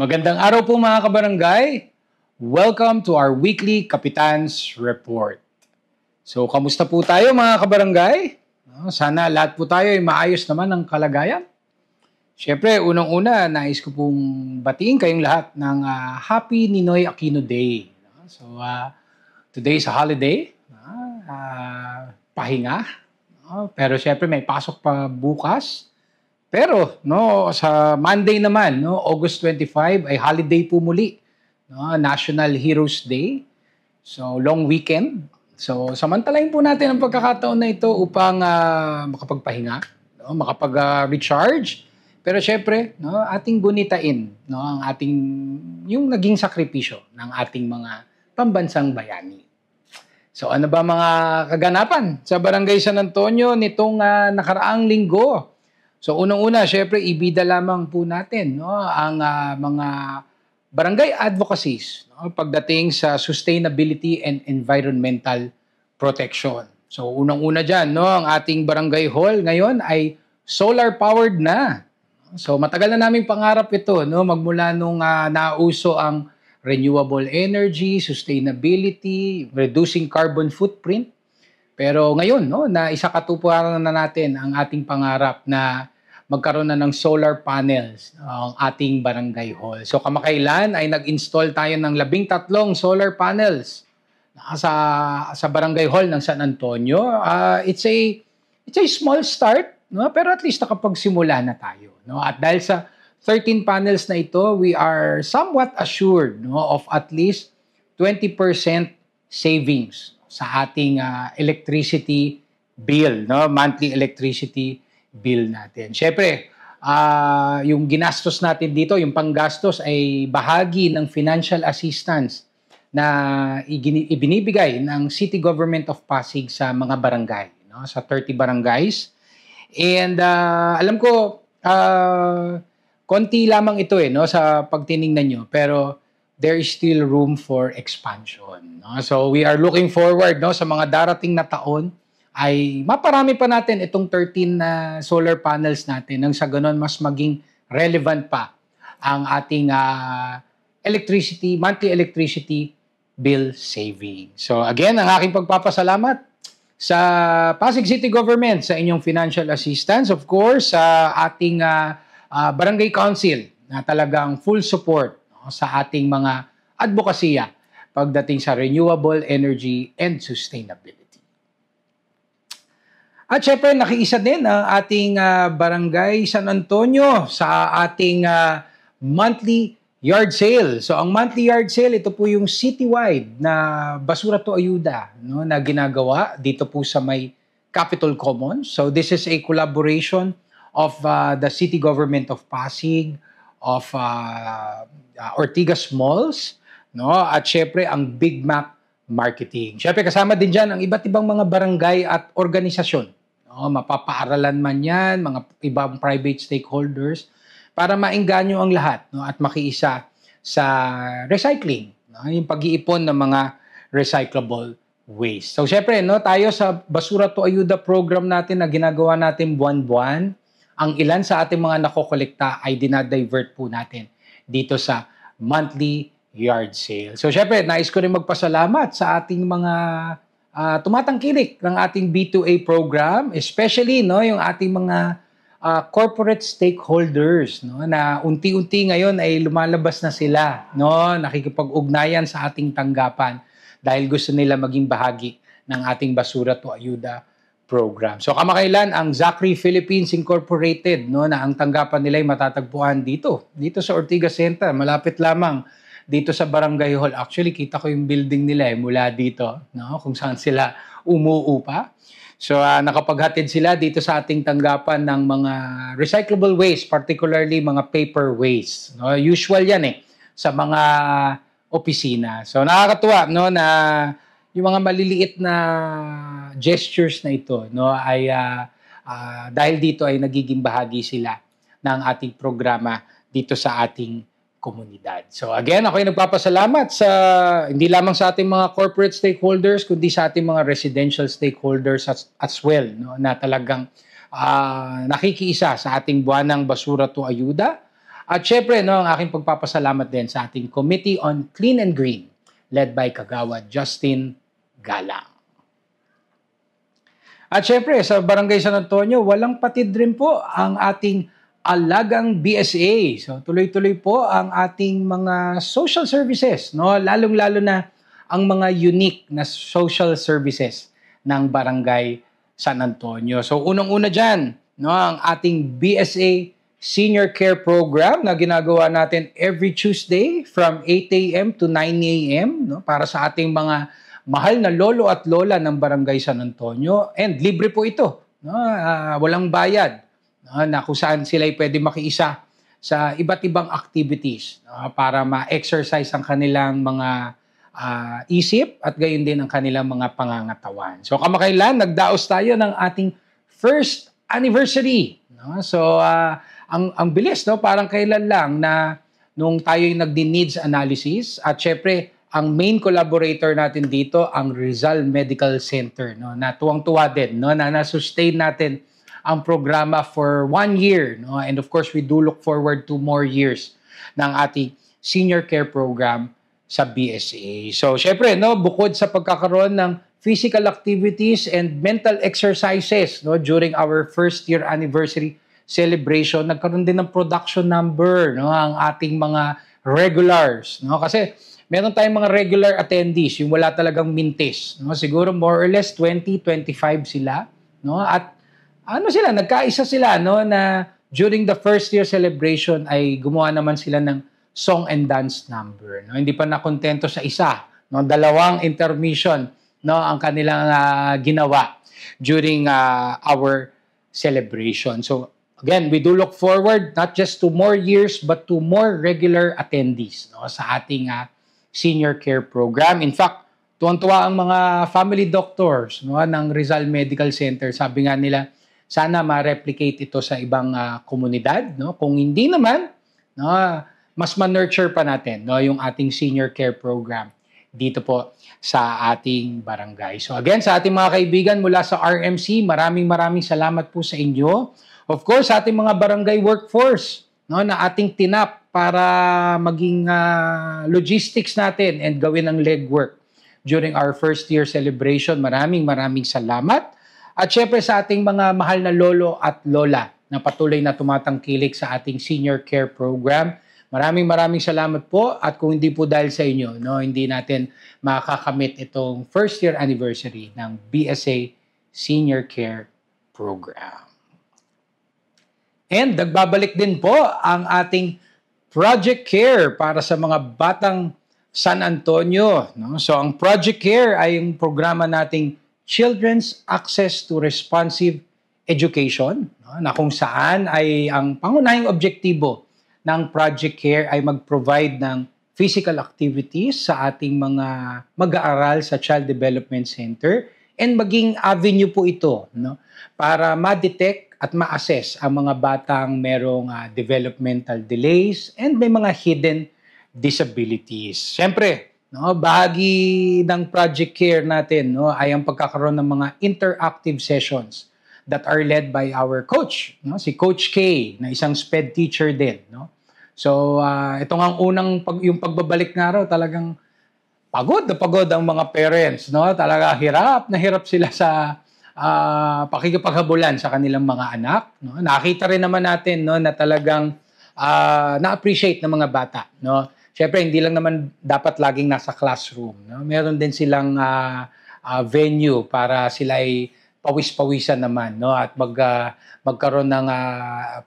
Magandang araw po mga kabarangay. Welcome to our weekly Kapitan's Report. So, kamusta po tayo mga kabarangay? Sana lahat po tayo ay maayos naman ang kalagayan. Siyempre, unang-una, nais ko pong batiin kayong lahat ng Happy Ninoy Aquino Day. So, today is a holiday. Pahinga. Pero siyempre, may pasok pa bukas. Pero sa Monday naman, August 25 ay holiday po muli, National Heroes Day. So long weekend. So samantalahin po natin ang pagkakataon na ito upang makapagpahinga, makapag-recharge. Pero syempre, ating gunitain, ang ating yung naging sakripisyo ng ating mga pambansang bayani. So ano ba mga kaganapan sa Barangay San Antonio nitong nakaraang linggo? So unang-una, syempre, ibida lamang po natin ang mga barangay advocacies pagdating sa sustainability and environmental protection. So unang-una dyan, ang ating barangay hall ngayon ay solar-powered na. So matagal na naming pangarap ito, magmula nung nauso ang renewable energy, sustainability, reducing carbon footprint. Pero ngayon, na isakatuparan na natin ang ating pangarap na magkaroon na ng solar panels ang ating barangay hall. So kamakailan ay nag-install tayo ng 13 solar panels sa barangay hall ng San Antonio. It's a small start, pero at least nakapagsimula na tayo. At dahil sa 13 panels na ito, we are somewhat assured of at least 20% savings sa ating electricity bill, monthly electricity bill natin. Siyempre, yung ginastos natin dito, yung panggastos ay bahagi ng financial assistance na ibinibigay ng City Government of Pasig sa mga barangay, sa 30 barangays. And alam ko, konti lamang ito sa pagtiningnan nyo, pero there is still room for expansion. So we are looking forward sa mga darating na taon ay maparami pa natin itong 13 na solar panels natin nang sa ganon mas maging relevant pa ang ating monthly electricity bill saving. So again, ang aking pagpapasalamat sa Pasig City Government sa inyong financial assistance, of course, sa ating Barangay Council na talagang full support sa ating mga advokasya pagdating sa renewable energy and sustainability. At syempre, nakiisa din ang ating Barangay San Antonio sa ating monthly yard sale. So, ang monthly yard sale, ito po yung citywide na basura to ayuda na ginagawa dito po sa may Capitol Commons. So, this is a collaboration of the City Government of Pasig, of Ortigas Malls, at syempre, ang Big Mac Marketing. Siyempre, kasama din dyan ang iba't ibang mga barangay at organisasyon. Mapapaaralan man yan, mga ibang private stakeholders, para maengganyo ang lahat at makiisa sa recycling, yung pag-iipon ng mga recyclable waste. So, siyempre, tayo sa Basura to Ayuda program natin na ginagawa natin buwan-buwan, ang ilan sa ating mga nakokolekta ay dinadivert po natin dito sa monthly yard sale. So, syempre, nais ko rin magpasalamat sa ating mga tumatangkilik ng ating B2A program, especially yung ating mga corporate stakeholders na unti-unti ngayon ay lumalabas na sila, nakikipag-ugnayan sa ating tanggapan dahil gusto nila maging bahagi ng ating Basura to Ayuda program. So, kamakailan ang Zachary Philippines Incorporated, na ang tanggapan nila ay matatagpuan dito sa Ortigas Center, malapit lamang dito sa Barangay Hall. Actually, kita ko yung building nila mula dito, kung saan sila umuupa. So, nakapaghatid sila dito sa ating tanggapan ng mga recyclable waste, particularly mga paper waste. Usual yan sa mga opisina. So, nakakatuwa na yung mga maliliit na gestures na ito ay dahil dito ay nagiging bahagi sila ng ating programa dito sa ating komunidad. So again, ako ay nagpapasalamat sa hindi lamang sa ating mga corporate stakeholders kundi sa ating mga residential stakeholders as well, na talagang nakikiisa sa ating buwanang Basura to Ayuda At syempre, no, ang aking pagpapasalamat din sa ating Committee on Clean and Green, led by Kagawad Justin Galang. At syempre, sa Barangay San Antonio, walang patid rin po ang ating Alagang BSA. So tuloy-tuloy po ang ating mga social services, no? Lalong-lalo na ang mga unique na social services ng Barangay San Antonio. So unang-una diyan, no, ang ating BSA Senior Care Program na ginagawa natin every Tuesday from 8 a.m. to 9 a.m. no, para sa ating mga mahal na lolo at lola ng Barangay San Antonio, and libre po ito, no? Walang bayad, no? Na kung saan sila pwede makiisa sa iba't ibang activities, no? Para ma-exercise ang kanilang mga isip at gayon din ang kanilang mga pangangatawan. So kamakailan nagdaos tayo ng ating first anniversary, no? So ang bilis, no? Parang kailan lang na nung tayo yung nagdi-needs analysis, at syempre ang main collaborator natin dito, ang Rizal Medical Center, no, na tuwang-tuwa din, no, na na-sustain natin ang programa for 1 year, no, and of course we do look forward to more years ng ating senior care program sa BSA. So syempre, no, bukod sa pagkakaroon ng physical activities and mental exercises, no, during our first year anniversary celebration, nagkaroon din ng production number, no, ang ating mga regulars, no, kasi meron tayong mga regular attendees, yung wala talagang mintis, no? Siguro more or less 20-25 sila, no? At ano sila, nagkaisa sila, no, na during the first year celebration ay gumawa naman sila ng song and dance number, no? Hindi pa nakontento sa isa, no? 2 intermission, no, ang kanilang ginawa during our celebration. So again, we do look forward not just to more years but to more regular attendees, no, sa ating senior care program. In fact, tuwang-tuwa ang mga family doctors, no, ng Rizal Medical Center. Sabi nga nila, sana ma-replicate ito sa ibang komunidad, no? Kung hindi naman, no, mas ma-nurture pa natin, no, yung ating senior care program dito po sa ating barangay. So again, sa ating mga kaibigan mula sa RMC, maraming salamat po sa inyo. Of course, sa ating mga barangay workforce, no, na ating tinap para maging logistics natin and gawin ang legwork during our first year celebration. Maraming salamat. At syempre sa ating mga mahal na lolo at lola na patuloy na tumatangkilik sa ating senior care program. Maraming salamat po, at kung hindi po dahil sa inyo, no, hindi natin makakamit itong first year anniversary ng BSA Senior Care Program. And nagbabalik din po ang ating Project Care para sa mga batang San Antonio, no? So ang Project Care ay yung programa nating Children's Access to Responsive Education, no? Na kung saan ay ang pangunahing objektibo ng Project Care ay mag-provide ng physical activities sa ating mga mag-aaral sa Child Development Center, and maging avenue po ito, no, para ma-detect at ma-assess ang mga batang merong developmental delays and may mga hidden disabilities. Siyempre, no, bahagi ng Project Care natin, no, ay ang pagkakaroon ng mga interactive sessions that are led by our coach, no, si Coach K, na isang SPED teacher din, no. So, ito nga ang yung pagbabalik nga raw, talagang pagod ang mga parents, no. Talaga hirap sila sa pakikipaghabulan sa kanilang mga anak, no. Nakita rin naman natin, no, na talagang na-appreciate ng mga bata, no. Syempre hindi lang naman dapat laging nasa classroom, no. Meron din silang venue para sila ay pawis-pawisan naman, no, at magkaroon ng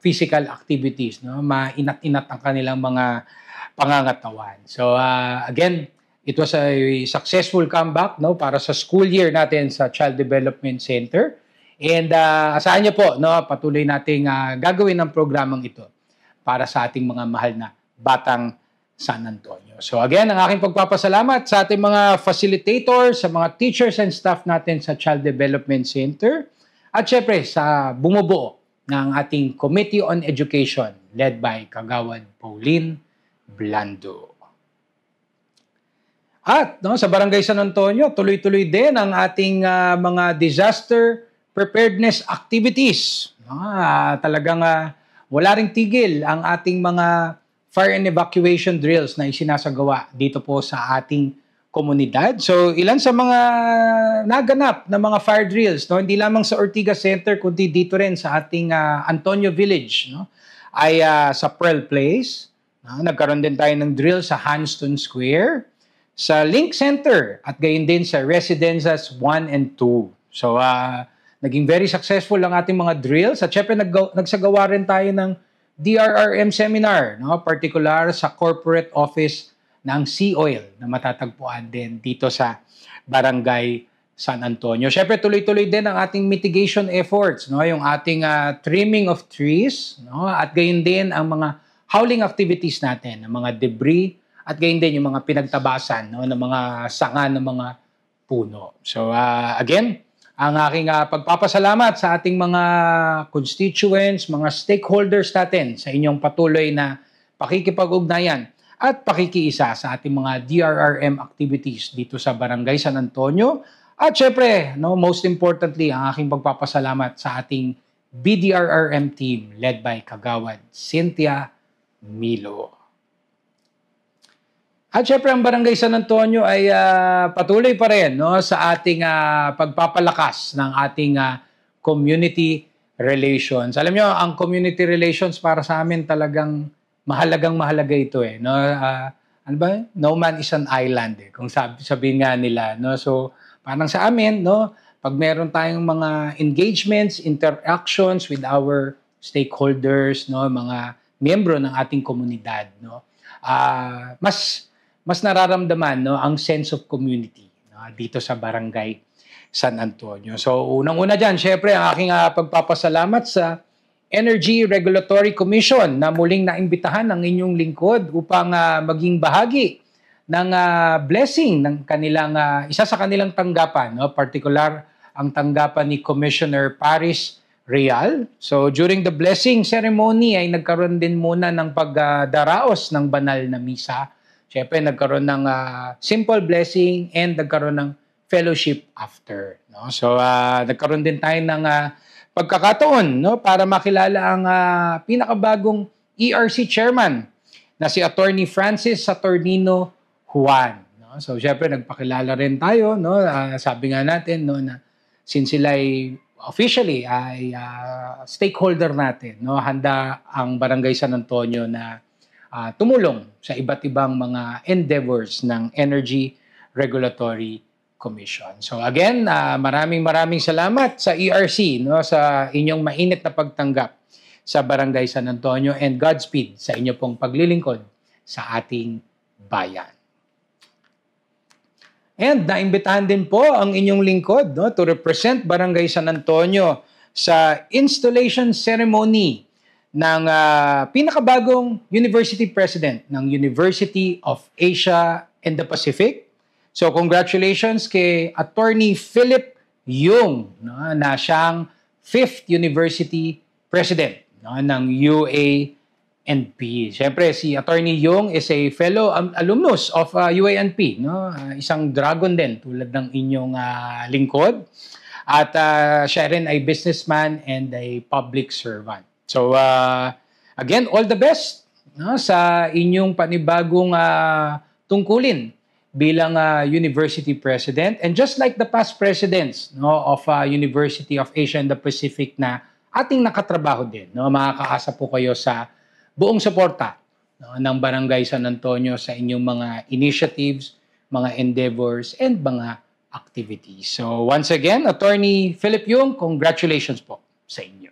physical activities, no. Mainat-inat ang kanilang mga pangangatawan. So again, it was a successful comeback, no, para sa school year natin sa Child Development Center. And asahan niyo po, no, patuloy nating gagawin ang programang ito para sa ating mga mahal na batang San Antonio. So again, ang aking pagpapasalamat sa ating mga facilitators, sa mga teachers and staff natin sa Child Development Center, at syempre sa bumubuo ng ating Committee on Education led by Kagawad Pauline Blando. At no, sa Barangay San Antonio, tuloy-tuloy din ang ating mga disaster preparedness activities. Talagang wala ring tigil ang ating mga fire and evacuation drills na isinasagawa dito po sa ating komunidad. So, ilan sa mga naganap na mga fire drills, no? Hindi lamang sa Ortigas Center, kundi dito rin sa ating Antonio Village, no? Ay sa Pearl Place. Nagkaroon din tayo ng drill sa Hanston Square, sa Link Center, at gayon din sa Residences 1 and 2. So, naging very successful ang ating mga drills. At syempre, nagsagawa rin tayo ng DRRM seminar, no? Particular sa corporate office ng Sea Oil na matatagpuan din dito sa Barangay San Antonio. Syempre, tuloy-tuloy din ang ating mitigation efforts, no? Yung ating trimming of trees, no? At gayon din ang mga hauling activities natin, ang mga debris, at gayon din yung mga pinagtabasan, no? Ng mga sanga ng mga puno. So, again, ang aking pagpapasalamat sa ating mga constituents, mga stakeholders natin sa inyong patuloy na pakikipag-ugnayan at pakikiisa sa ating mga DRRM activities dito sa Barangay San Antonio. At syempre, no, most importantly, ang aking pagpapasalamat sa ating BDRRM team led by Kagawad Cynthia Milo. At syempre, ang Barangay San Antonio ay patuloy pa rin, no, sa ating pagpapalakas ng ating community relations. Alam nyo, ang community relations para sa amin talagang mahalaga ito eh, no? Ano ba? No man is an island eh, kung sabihin nga nila, no? So, parang sa amin, no, pag meron tayong mga engagements, interactions with our stakeholders, no, mga miyembro ng ating komunidad, no, mas nararamdaman, no, ang sense of community, no, dito sa Barangay San Antonio. So, unang-una dyan, syempre, ang aking pagpapasalamat sa Energy Regulatory Commission na muling naimbitahan ng inyong lingkod upang maging bahagi ng blessing ng kanilang isa sa kanilang tanggapan, no? Particular ang tanggapan ni Commissioner Paris Real. So during the blessing ceremony ay nagkaroon din muna ng pagdaraos ng banal na misa. Siyempre nagkaroon ng simple blessing and nagkaroon ng fellowship after, no? So nagkaroon din tayo ng pagkakataon, no, para makilala ang pinakabagong ERC chairman na si Attorney Francis Saturnino Juan, no? So syempre nagpakilala rin tayo, no, sabi nga natin, no, na since sila ay officially ay stakeholder natin, no, handa ang Barangay San Antonio na tumulong sa iba't ibang mga endeavors ng Energy Regulatory Commission. So again, maraming salamat sa ERC, no, sa inyong mainit na pagtanggap sa Barangay San Antonio, and Godspeed sa inyo pong paglilingkod sa ating bayan. And naimbitahan din po ang inyong lingkod, no, to represent Barangay San Antonio sa installation ceremony ng pinakabagong University President ng University of Asia and the Pacific. So congratulations kay Attorney Philip Yung, no, na siyang 5th University President, no, ng UANP. Siyempre si Attorney Yung is a fellow alumnus of UANP, no, isang dragon din tulad ng inyong lingkod. At siya rin ay businessman and a public servant. So again, all the best, no, sa inyong panibagong tungkulin bilang university president. And just like the past presidents, no, of University of Asia and the Pacific na ating nakatrabaho din, no, makakaasa po kayo sa buong suporta, no, ng Barangay San Antonio sa inyong mga initiatives, mga endeavors, and mga activities. So once again, Attorney Philip Yung, congratulations po sa inyo.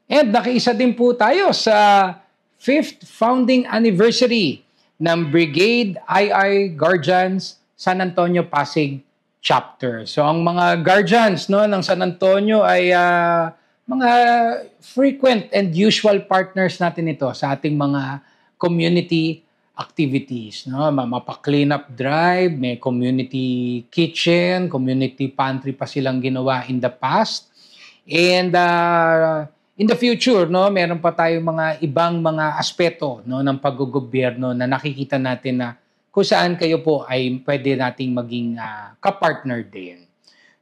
And nakiisa din po tayo sa 5th founding anniversary ng Brigade II Guardians San Antonio Pasig Chapter. So ang mga guardians, no, ng San Antonio ay mga frequent and usual partners natin ito sa ating mga community activities, no? Mapa-clean up drive, may community kitchen, community pantry pa silang ginawa in the past. And in the future, no, meron pa tayong mga ibang mga aspeto, no, ng paggogobyerno na nakikita natin na kung saan kayo po ay pwede nating maging kapartner din.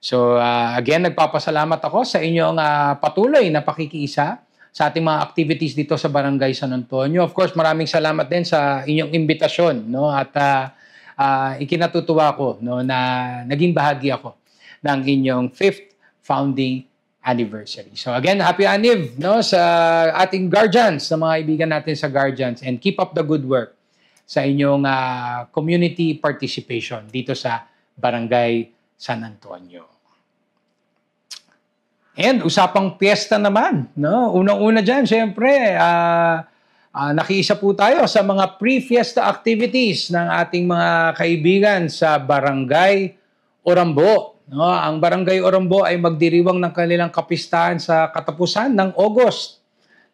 So again, nagpapasalamat ako sa inyong patuloy na pakikiisa sa ating mga activities dito sa Barangay San Antonio. Of course, maraming salamat din sa inyong imbitasyon, no? At ikinatutuwa ko, no, na naging bahagi ako ng inyong 5th founding anniversary. So again, happy anniv, no, sa ating guardians, sa mga kaibigan natin sa guardians, and keep up the good work sa inyong community participation dito sa Barangay San Antonio. And usapang piyesta naman, no? Unang-una dyan, syempre, nakiisa po tayo sa mga pre-fiesta activities ng ating mga kaibigan sa Barangay Orambo. No? Ang Barangay Orambo ay magdiriwang ng kanilang kapistahan sa katapusan ng August.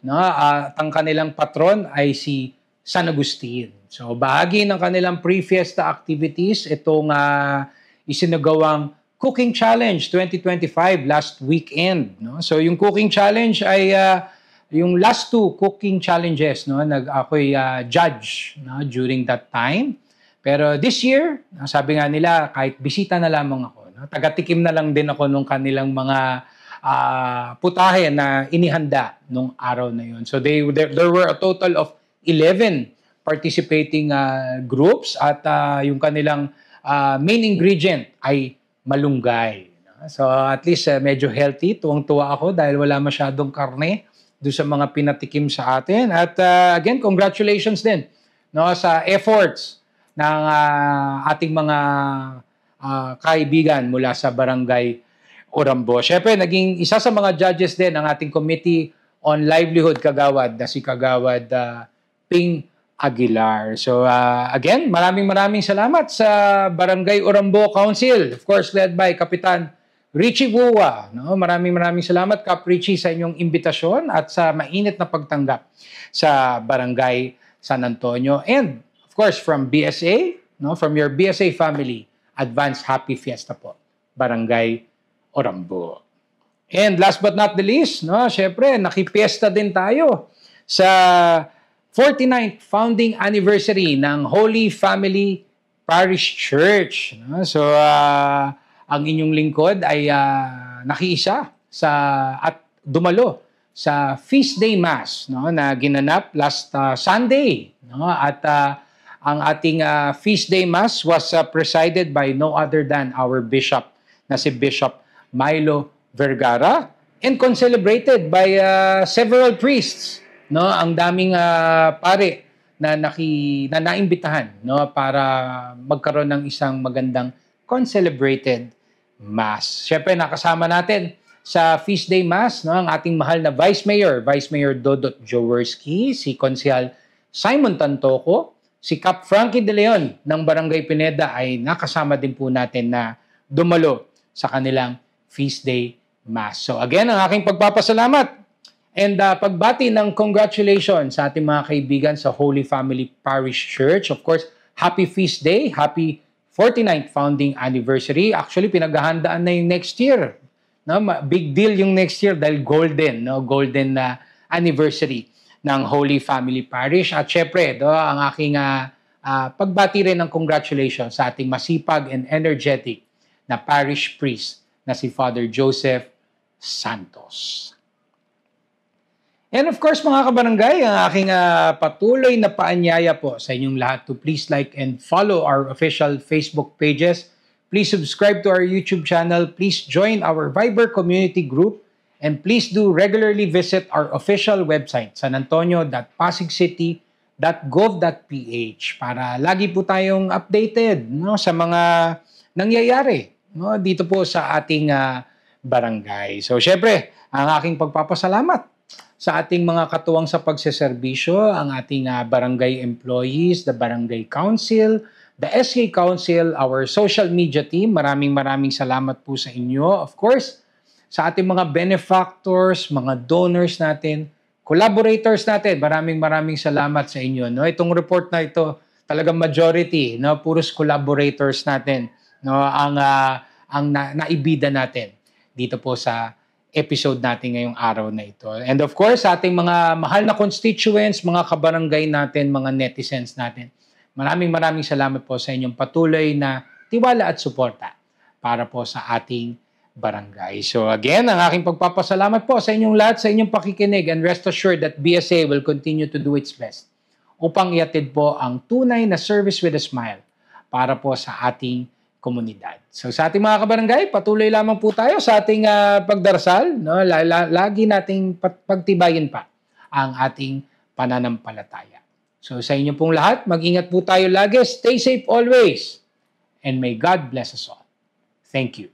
No? At ang kanilang patron ay si San Agustin. So bahagi ng kanilang pre-fiesta activities itong isinagawang Cooking Challenge 2025 last weekend, no? So yung Cooking Challenge ay yung last 2 cooking challenges, no? Ako'y judge, no, during that time. Pero this year, sabi nga nila, kahit bisita na lamang ako, no? Taga-tikim na lang din ako nung kanilang mga putahe na inihanda nung araw na yun. So there were a total of 11 participating groups at yung kanilang main ingredient ay malunggay. So at least medyo healthy. Tuwang-tuwa ako dahil wala masyadong karne doon sa mga pinatikim sa atin. At again, congratulations din, no, sa efforts ng ating mga kaibigan mula sa Barangay Orambo. Siyempre, naging isa sa mga judges din ng ating Committee on Livelihood Kagawad na si Kagawad Ping Aguilar. So again, maraming salamat sa Barangay Orambo Council, of course led by Kapitan Richie Guwa. No? Maraming salamat, Kap Richie, sa inyong imbitasyon at sa mainit na pagtanggap sa Barangay San Antonio. And of course from BSA, no, from your BSA family, advance happy fiesta po, Barangay Orambo. And last but not the least, no, syempre nakipiesta din tayo sa 49th founding anniversary ng Holy Family Parish Church. So, ang inyong lingkod ay nakiisa at dumalo sa Feast Day Mass, no, na ginanap last Sunday. No? At ang ating Feast Day Mass was presided by no other than our bishop na si Bishop Milo Vergara and concelebrated by several priests. No, ang daming pare na naimbitahan, no, para magkaroon ng isang magandang concelebrated mass. Siyempre nakasama natin sa Feast Day Mass, no, ang ating mahal na Vice Mayor Dodot Jaworski, si Konsehal Simon Tantoco, si Cap Frankie De Leon ng Barangay Pineda ay nakasama din po natin na dumalo sa kanilang Feast Day Mass. So again, ang aking pagpapasalamat and pagbati ng congratulations sa ating mga kaibigan sa Holy Family Parish Church. Of course, happy feast day, happy 49th founding anniversary. Actually, pinaghahandaan na yung next year. No? Big deal yung next year dahil golden, no? Golden anniversary ng Holy Family Parish. At syempre, ang aking pagbati rin ng congratulations sa ating masipag and energetic na parish priest na si Father Joseph Santos. And of course, mga kabarangay, ang aking patuloy na paanyaya po sa inyong lahat to please like and follow our official Facebook pages. Please subscribe to our YouTube channel. Please join our Viber community group. And please do regularly visit our official website, sanantonio.pasigcity.gov.ph para lagi po tayong updated, no, sa mga nangyayari, no, dito po sa ating barangay. So, syempre, ang aking pagpapasalamat sa ating mga katuwang sa pagseserbisyo, ang ating barangay employees, the barangay council, the SK Council, our social media team. Maraming salamat po sa inyo. Of course, sa ating mga benefactors, mga donors natin, collaborators natin, maraming salamat sa inyo. No? Itong report na ito, talagang majority, no? Puros collaborators natin, no? ang naibida natin dito po sa episode natin ngayong araw na ito. And of course, sa ating mga mahal na constituents, mga kabarangay natin, mga netizens natin, maraming salamat po sa inyong patuloy na tiwala at suporta para po sa ating barangay. So again, ang aking pagpapasalamat po sa inyong lahat, sa inyong pakikinig, and rest assured that BSA will continue to do its best upang iatid po ang tunay na service with a smile para po sa ating komunidad. So sa ating mga kabarangay, patuloy lamang po tayo sa ating pagdarasal. No? Lagi nating pagtibayin pa ang ating pananampalataya. So sa inyo pong lahat, mag-ingat po tayo lagi. Stay safe always. And may God bless us all. Thank you.